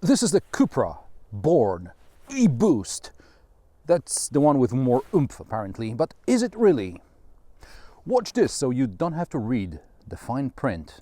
This is the Cupra Born e-boost. That's the one with more oomph apparently, but is it really? Watch this so you don't have to read the fine print.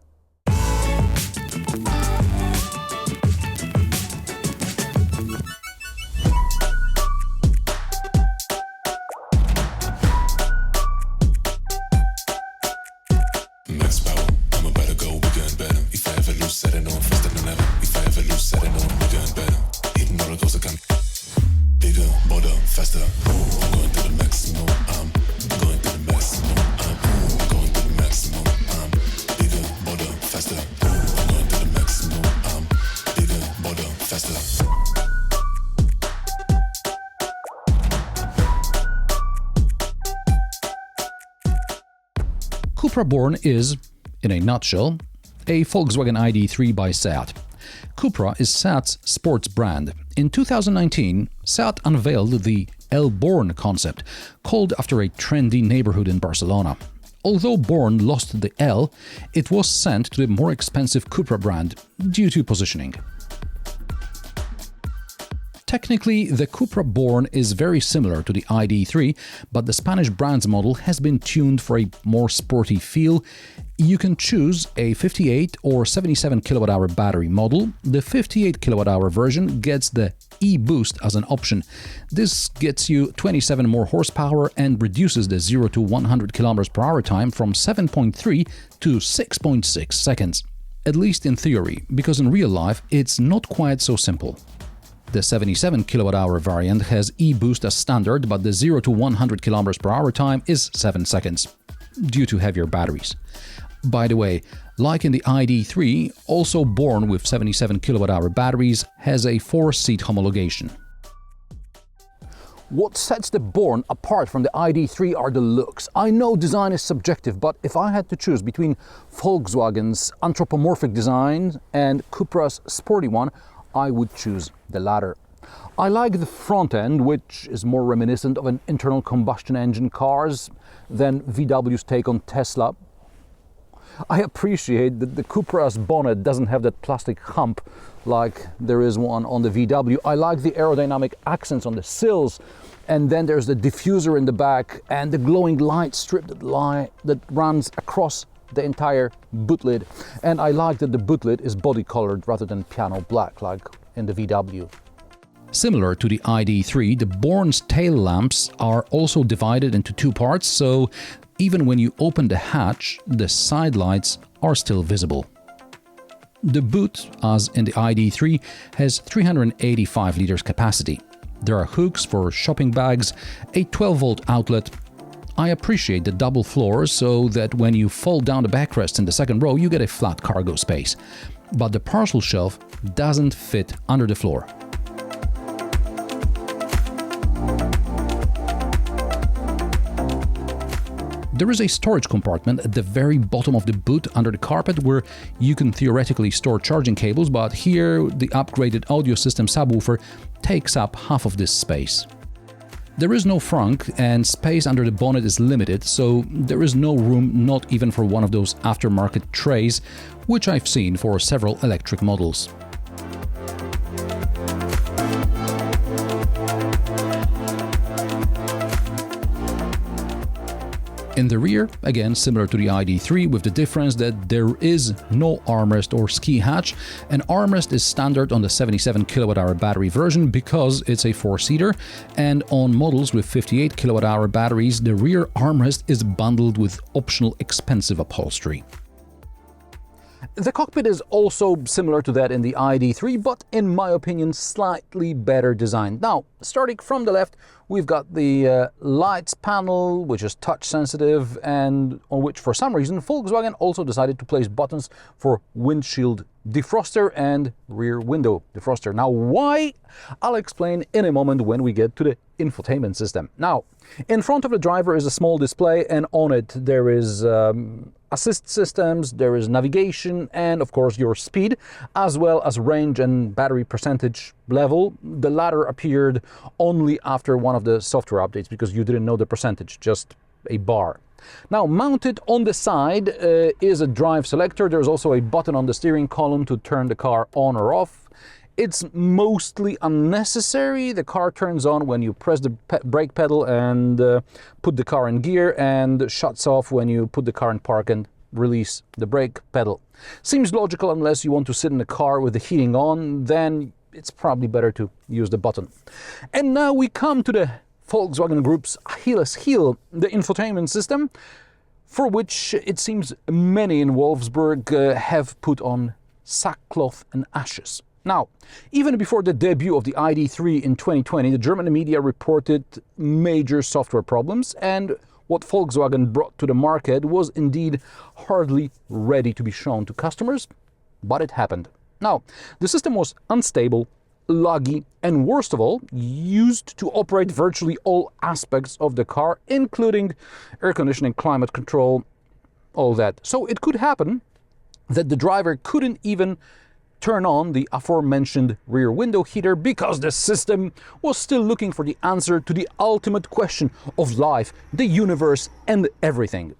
Cupra Born is, in a nutshell, a Volkswagen ID 3 by Seat. Cupra is Seat's sports brand. In 2019, Seat unveiled the El Born concept, called after a trendy neighborhood in Barcelona. Although Born lost the L, it was sent to the more expensive Cupra brand due to positioning. Technically, the Cupra Born is very similar to the ID3, but the Spanish brand's model has been tuned for a more sporty feel. You can choose a 58 or 77 kWh battery model. The 58 kWh version gets the e-boost as an option. This gets you 27 more horsepower and reduces the 0 to 100 km/h time from 7.3 to 6.6 seconds. At least in theory, because in real life it's not quite so simple. The 77 kWh variant has e-boost as standard, but the 0 to 100 km/h time is 7 seconds, due to heavier batteries. By the way, like in the ID3, also Born with 77 kWh batteries has a 4-seat homologation. What sets the Born apart from the ID3 are the looks. I know design is subjective, but if I had to choose between Volkswagen's anthropomorphic design and Cupra's sporty one, I would choose the latter. I like the front end, which is more reminiscent of an internal combustion engine cars than VW's take on Tesla. I appreciate that the Cupra's bonnet doesn't have that plastic hump like there is one on the VW. I like the aerodynamic accents on the sills, and then there's the diffuser in the back and the glowing light strip that runs across the entire boot lid. And I like that the boot lid is body colored rather than piano black like in the VW. Similar to the ID3, the Born's tail lamps are also divided into two parts, so even when you open the hatch, the side lights are still visible. The boot, as in the ID3, has 385 liters capacity. There are hooks for shopping bags, a 12-volt outlet. I appreciate the double floors so that when you fold down the backrest in the second row, you get a flat cargo space. But the parcel shelf doesn't fit under the floor. There is a storage compartment at the very bottom of the boot under the carpet where you can theoretically store charging cables, but here the upgraded audio system subwoofer takes up half of this space. There is no frunk and space under the bonnet is limited, so there is no room not even for one of those aftermarket trays, which I've seen for several electric models. In the rear, again similar to the ID3, with the difference that there is no armrest or ski hatch. An armrest is standard on the 77 kWh battery version because it's a 4-seater, and on models with 58 kWh batteries, the rear armrest is bundled with optional expensive upholstery. The cockpit is also similar to that in the ID3, but in my opinion slightly better designed. Now, starting from the left, we've got the lights panel, which is touch sensitive and on which for some reason Volkswagen also decided to place buttons for windshield defroster and rear window defroster. Now why? I'll explain in a moment when we get to the infotainment system. Now, in front of the driver is a small display, and on it there is assist systems, there is navigation, and of course your speed, as well as range and battery percentage level. The latter appeared only after one of the software updates because you didn't know the percentage, just a bar. Now, mounted on the side is a drive selector. There's also a button on the steering column to turn the car on or off. It's mostly unnecessary. The car turns on when you press the brake pedal and put the car in gear, and shuts off when you put the car in park and release the brake pedal. Seems logical unless you want to sit in the car with the heating on, then it's probably better to use the button. And now we come to the Volkswagen Group's Achilles heel, the infotainment system, for which it seems many in Wolfsburg have put on sackcloth and ashes. Now, even before the debut of the ID.3 in 2020, the German media reported major software problems, and what Volkswagen brought to the market was indeed hardly ready to be shown to customers, but it happened. Now, the system was unstable, laggy, and worst of all, used to operate virtually all aspects of the car, including air conditioning, climate control, all that. So it could happen that the driver couldn't even turn on the aforementioned rear window heater because the system was still looking for the answer to the ultimate question of life, the universe, and everything.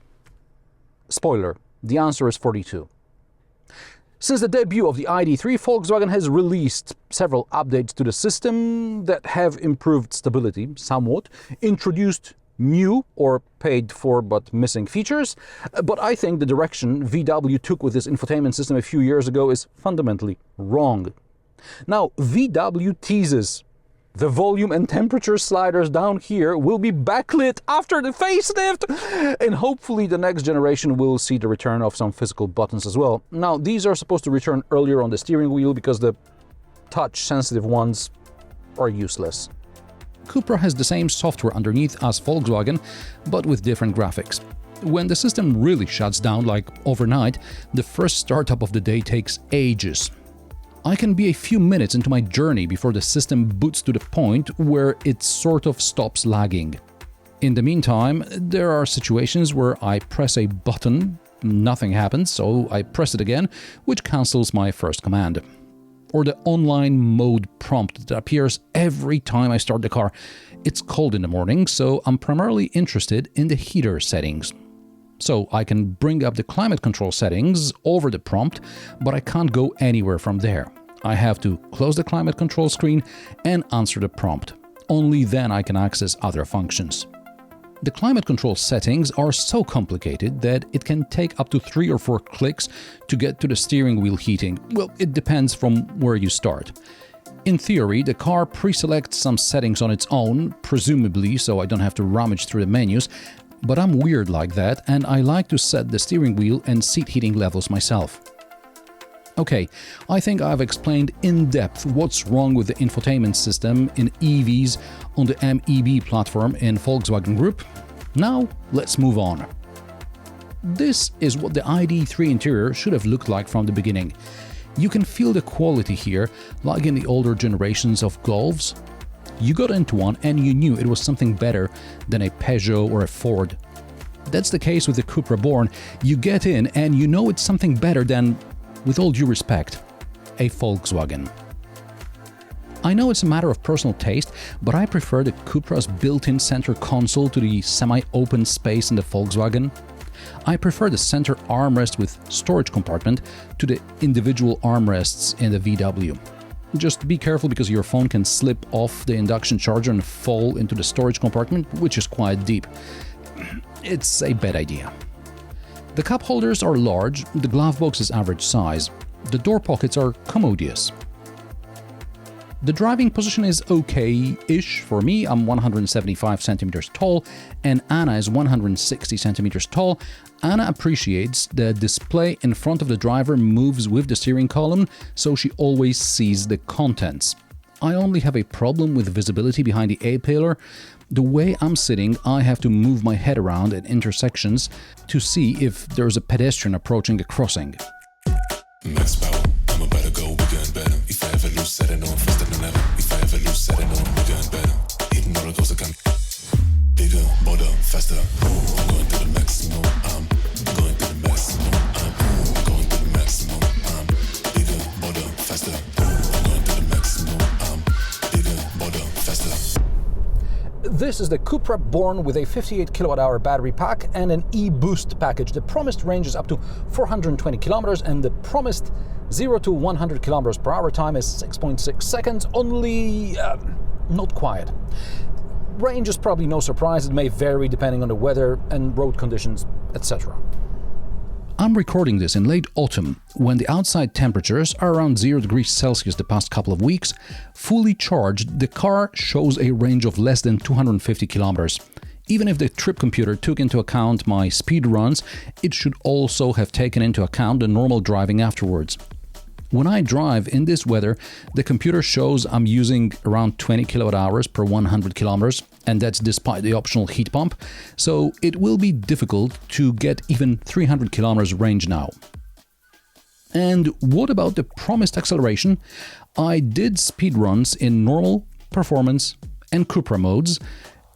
Spoiler, the answer is 42. Since the debut of the ID.3, Volkswagen has released several updates to the system that have improved stability somewhat, introduced new or paid for but missing features, but I think the direction VW took with this infotainment system a few years ago is fundamentally wrong. Now, VW teases the volume and temperature sliders down here will be backlit after the facelift, and hopefully the next generation will see the return of some physical buttons as well. Now, these are supposed to return earlier on the steering wheel because the touch-sensitive ones are useless. Cupra has the same software underneath as Volkswagen, but with different graphics. When the system really shuts down, like overnight, the first startup of the day takes ages. I can be a few minutes into my journey before the system boots to the point where it sort of stops lagging. In the meantime, there are situations where I press a button, nothing happens, so I press it again, which cancels my first command. Or the online mode prompt that appears every time I start the car. It's cold in the morning, so I'm primarily interested in the heater settings. So I can bring up the climate control settings over the prompt, but I can't go anywhere from there. I have to close the climate control screen and answer the prompt. Only then I can access other functions. The climate control settings are so complicated that it can take up to 3 or 4 clicks to get to the steering wheel heating. Well, it depends from where you start. In theory, the car pre-selects some settings on its own, presumably so I don't have to rummage through the menus, but I'm weird like that and I like to set the steering wheel and seat heating levels myself. Okay, I think I've explained in depth what's wrong with the infotainment system in EVs on the MEB platform in Volkswagen Group. Now, let's move on. This is what the ID.3 interior should have looked like from the beginning. You can feel the quality here, like in the older generations of Golfs. You got into one and you knew it was something better than a Peugeot or a Ford. That's the case with the Cupra Born. You get in and you know it's something better than, with all due respect, a Volkswagen. I know it's a matter of personal taste, but I prefer the Cupra's built-in center console to the semi-open space in the Volkswagen. I prefer the center armrest with storage compartment to the individual armrests in the VW. Just be careful because your phone can slip off the induction charger and fall into the storage compartment, which is quite deep. It's a bad idea. The cup holders are large, the glove box is average size. The door pockets are commodious. The driving position is okay-ish for me. I'm 175 centimeters tall and Anna is 160 centimeters tall. Anna appreciates the display in front of the driver moves with the steering column, so she always sees the contents. I only have a problem with visibility behind the A-pillar. The way I'm sitting, I have to move my head around at intersections to see if there's a pedestrian approaching a crossing. Max power, I'm about to go bigger and better. If I ever lose, set it on faster than ever. If I ever lose, set it on bigger and better. Hitting roller coaster can bigger, bolder, faster. I'm going to the maximum. I'm going to the maximum. I'm going to the maximum. I'm bigger, bolder, faster. I'm going to the maximum. I'm bigger, bolder, faster. This is the Cupra Born with a 58 kWh battery pack and an e-boost package. The promised range is up to 420 kilometers and the promised 0 to 100 kilometers per hour time is 6.6 seconds, only not quiet. Range is probably no surprise, it may vary depending on the weather and road conditions, etc. I'm recording this in late autumn, when the outside temperatures are around 0 degrees Celsius the past couple of weeks. Fully charged, the car shows a range of less than 250 kilometers. Even if the trip computer took into account my speed runs, it should also have taken into account the normal driving afterwards. When I drive in this weather, the computer shows I'm using around 20 kWh per 100 kilometers, and that's despite the optional heat pump, so it will be difficult to get even 300 kilometers range now. And what about the promised acceleration? I did speed runs in normal, performance and Cupra modes,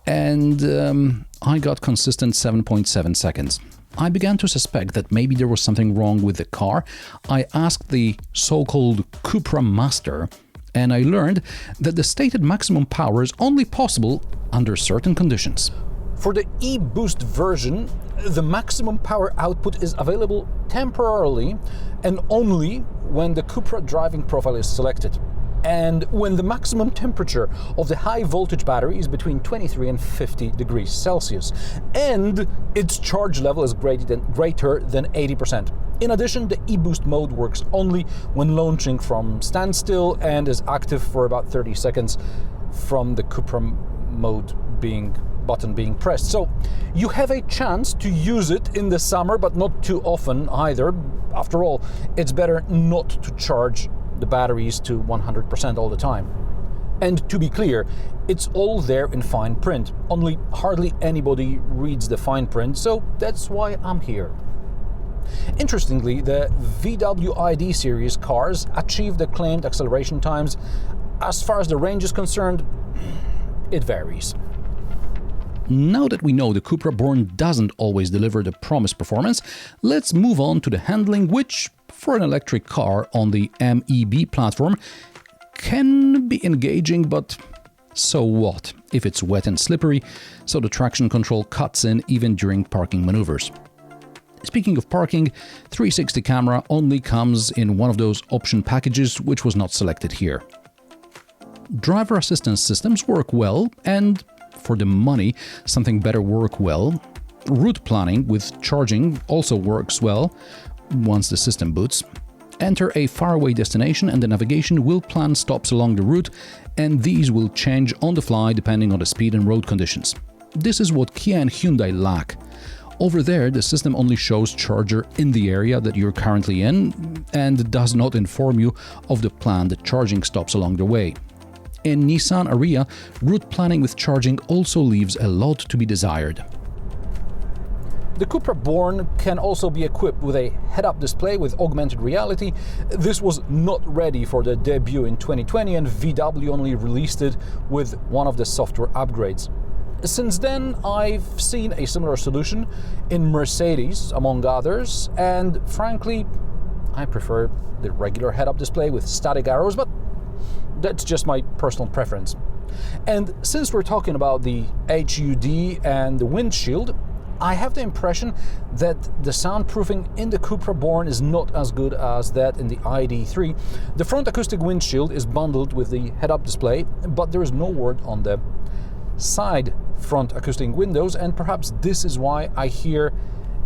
and I got consistent 7.7 seconds. I began to suspect that maybe there was something wrong with the car. I asked the so-called Cupra master, and I learned that the stated maximum power is only possible under certain conditions. For the e-boost version, the maximum power output is available temporarily and only when the Cupra driving profile is selected, and when the maximum temperature of the high voltage battery is between 23 and 50 degrees Celsius, and its charge level is greater than 80%. In addition, the e-boost mode works only when launching from standstill and is active for about 30 seconds from the Cupra mode button being pressed. So you have a chance to use it in the summer, but not too often either. After all, it's better not to charge the batteries to 100% all the time. And to be clear, it's all there in fine print, only hardly anybody reads the fine print, so that's why I'm here. Interestingly, the VW ID series cars achieve the claimed acceleration times. As far as the range is concerned, it varies. Now that we know the Cupra Born doesn't always deliver the promised performance, let's move on to the handling, which, for an electric car on the MEB platform, can be engaging, but so what if it's wet and slippery, so the traction control cuts in even during parking maneuvers. Speaking of parking, 360 camera only comes in one of those option packages, which was not selected here. Driver assistance systems work well, and for the money, something better work well. Route planning with charging also works well once the system boots. Enter a faraway destination and the navigation will plan stops along the route, and these will change on the fly depending on the speed and road conditions. This is what Kia and Hyundai lack. Over there, the system only shows charger in the area that you're currently in and does not inform you of the planned charging stops along the way. In Nissan Ariya, route planning with charging also leaves a lot to be desired. The Cupra Born can also be equipped with a head-up display with augmented reality. This was not ready for the debut in 2020, and VW only released it with one of the software upgrades. Since then, I've seen a similar solution in Mercedes, among others, and frankly, I prefer the regular head-up display with static arrows, but that's just my personal preference. And since we're talking about the HUD and the windshield, I have the impression that the soundproofing in the Cupra Born is not as good as that in the ID3. The front acoustic windshield is bundled with the head-up display, but there is no word on the side front acoustic windows, and perhaps this is why I hear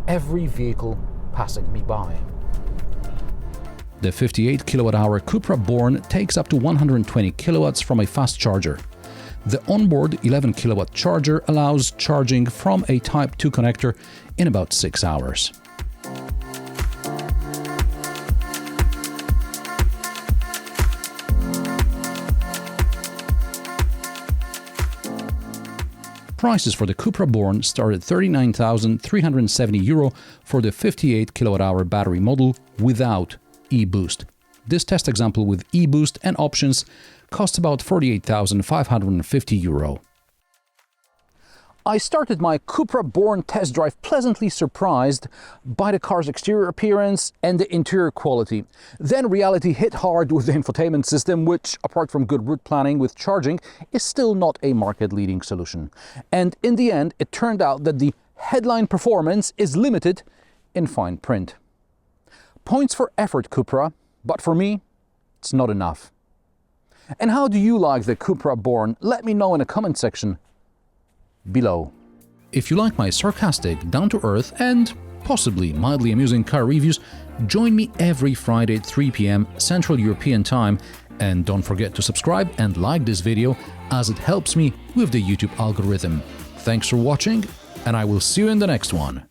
every vehicle passing me by. The 58 kWh Cupra Born takes up to 120 kilowatts from a fast charger. The onboard 11 kilowatt charger allows charging from a Type 2 connector in about 6 hours. Prices for the Cupra Born start at €39,370 for the 58 kWh battery model without e-boost. This test example with e-boost and options costs about €48,550. I started my Cupra Born test drive pleasantly surprised by the car's exterior appearance and the interior quality. Then reality hit hard with the infotainment system, which, apart from good route planning with charging, is still not a market-leading solution. And in the end, it turned out that the headline performance is limited in fine print. Points for effort, Cupra. But for me, it's not enough. And how do you like the Cupra Born? Let me know in the comment section below. If you like my sarcastic, down-to-earth and possibly mildly amusing car reviews, join me every Friday at 3 p.m. Central European Time, and don't forget to subscribe and like this video as it helps me with the YouTube algorithm. Thanks for watching, and I will see you in the next one.